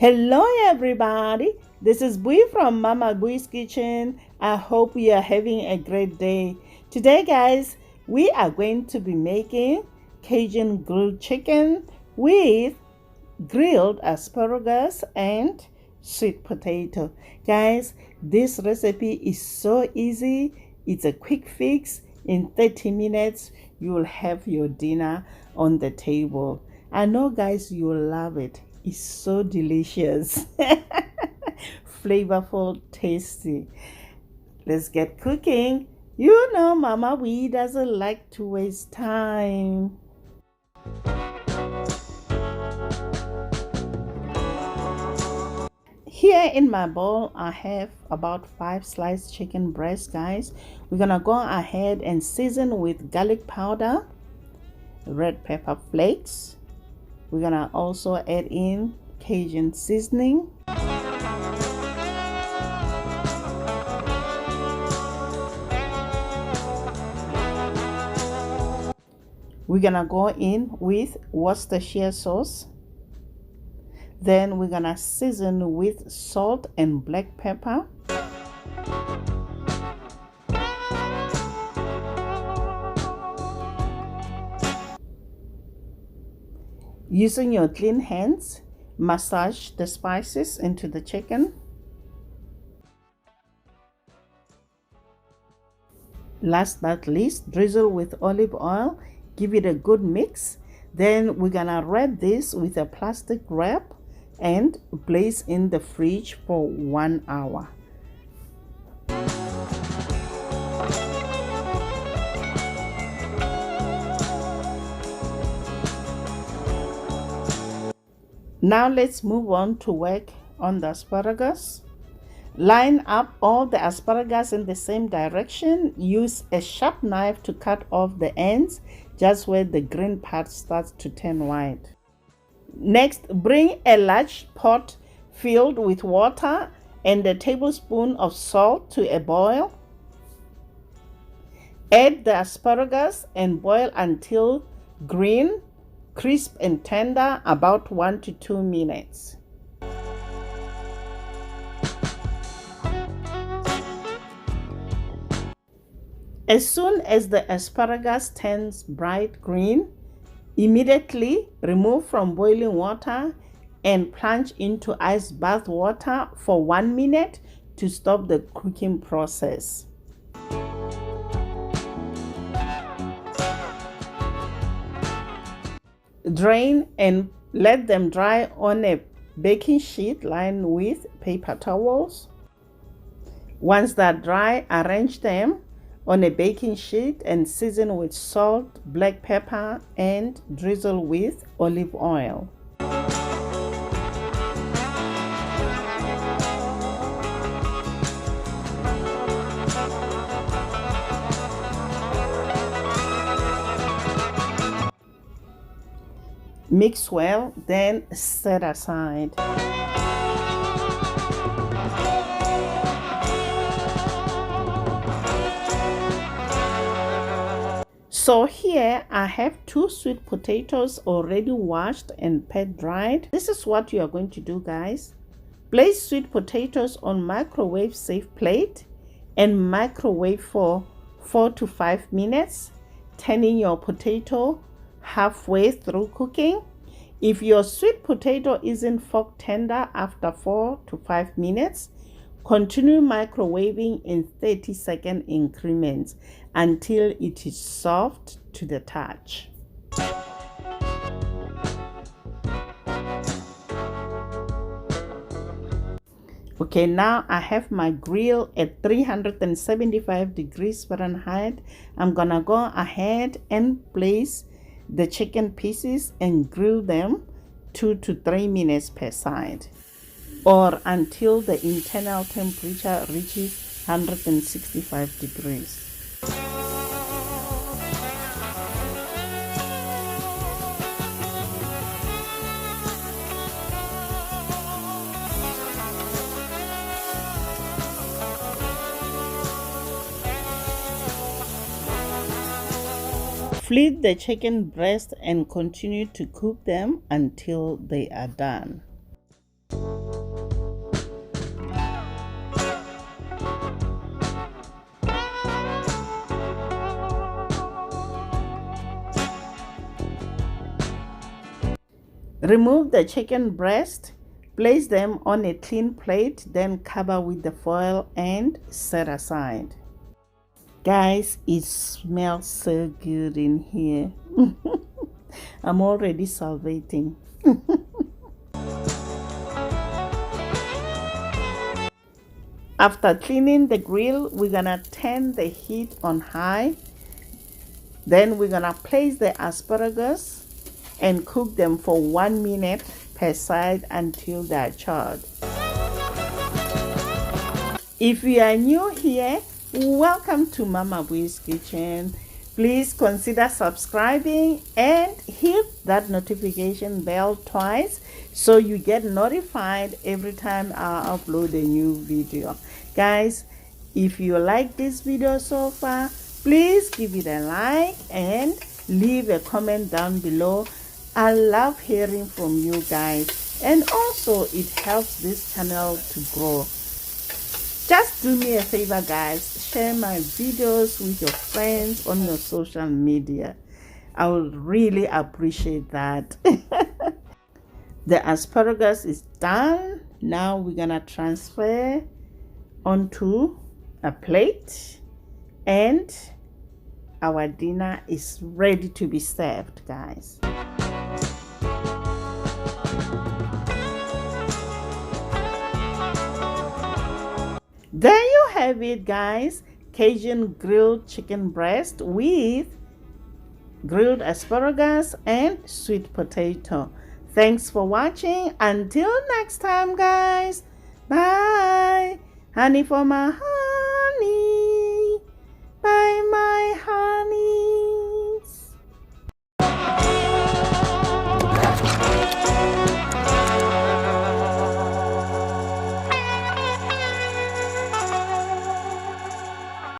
Hello everybody, this is Bui from Mama Bui's Kitchen. I hope you are having a great day. Today guys, we are going to be making Cajun grilled chicken with grilled asparagus and sweet potato. Guys, this recipe is so easy. It's a quick fix. In 30 minutes, you will have your dinner on the table. I know guys, you will love it. It's so delicious. Flavorful, tasty. Let's get cooking. You know Mama Bui doesn't like to waste time. Here in my bowl, I have about 5 sliced chicken breasts, guys. We're gonna go ahead and season with garlic powder, red pepper flakes. We're gonna also add in Cajun seasoning. We're gonna go in with Worcestershire sauce. Then we're gonna season with salt and black pepper. Using your clean hands, massage the spices into the chicken. Last but not least, drizzle with olive oil. Give it a good mix. Then we're gonna wrap this with a plastic wrap and place in the fridge for 1 hour. Now let's move on to work on the asparagus. Line up all the asparagus in the same direction. Use a sharp knife to cut off the ends, just where the green part starts to turn white. Next, bring a large pot filled with water and a tablespoon of salt to a boil. Add the asparagus and boil until green, crisp and tender, about 1 to 2 minutes. As soon as the asparagus turns bright green, immediately remove from boiling water and plunge into ice bath water for 1 minute to stop the cooking process. Drain and let them dry on a baking sheet lined with paper towels. Once they're dry, arrange them on a baking sheet and season with salt, black pepper, and drizzle with olive oil. Mix well, then set aside. So here I have 2 sweet potatoes already washed and pat dried. This is what you are going to do, guys. Place sweet potatoes on microwave safe plate and microwave for 4 to 5 minutes, turning your potato halfway through cooking. If your sweet potato isn't fork tender after 4 to 5 minutes, continue microwaving in 30-second increments until it is soft to the touch. Okay, now I have my grill at 375 degrees Fahrenheit. I'm gonna go ahead and place the chicken pieces and grill them 2 to 3 minutes per side, or until the internal temperature reaches 165 degrees. Flip the chicken breast and continue to cook them until they are done. Remove the chicken breast, place them on a clean plate, then cover with the foil and set aside. Guys, it smells so good in here. I'm already salivating. After cleaning the grill, we're gonna turn the heat on high. Then we're gonna place the asparagus and cook them for 1 minute per side until they're charred. If you are new here, welcome to Mama Bui's Kitchen. Please consider subscribing and hit that notification bell twice so you get notified every time I upload a new video. Guys, if you like this video so far, please give it a like and leave a comment down below. I love hearing from you guys, and also it helps this channel to grow. Just do me a favor, guys, share my videos with your friends on your social media. I would really appreciate that. The asparagus is done. Now we're gonna transfer onto a plate, and our dinner is ready to be served, guys. There you have it, guys. Cajun grilled chicken breast with grilled asparagus and sweet potato. Thanks for watching. Until next time, guys. Bye. Honey for my heart.